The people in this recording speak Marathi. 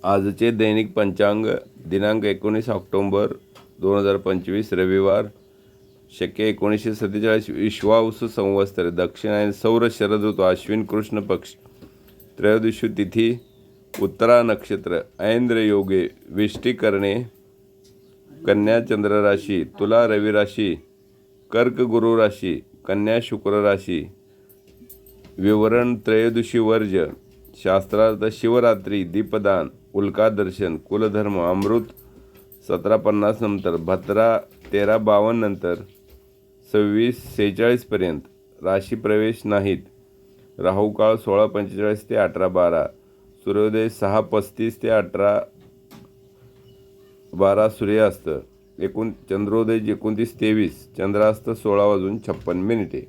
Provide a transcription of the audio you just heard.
आजचे दैनिक पंचांग दिनांक 19 ऑक्टोंबर 2025 रविवार शके 1947 विश्वावसु संवत्सर दक्षिणायन सौर शरद ऋतू अश्विन कृष्ण पक्ष त्रयोदशी तिथी उत्तरा नक्षत्र ऐंद्र योगे विष्टिकरणे कन्या चंद्र राशी तुला रवि राशी कर्क गुरु राशी कन्या शुक्र राशी विवरण त्रयोदशी वर्ज शास्त्रार्थ शिवरात्री दीपदान उल्का दर्शन कुलधर्म अमृत 1750 नंतर भद्रा 1352 नंतर 2646 पर्यंत राशी प्रवेश नाहीत. राहुकाळ 16:45 ते 18:12 सूर्योदय 6:35 ते 18:12 सूर्यास्त एकूण चंद्रोदय 29:23 चंद्रास्त 16:56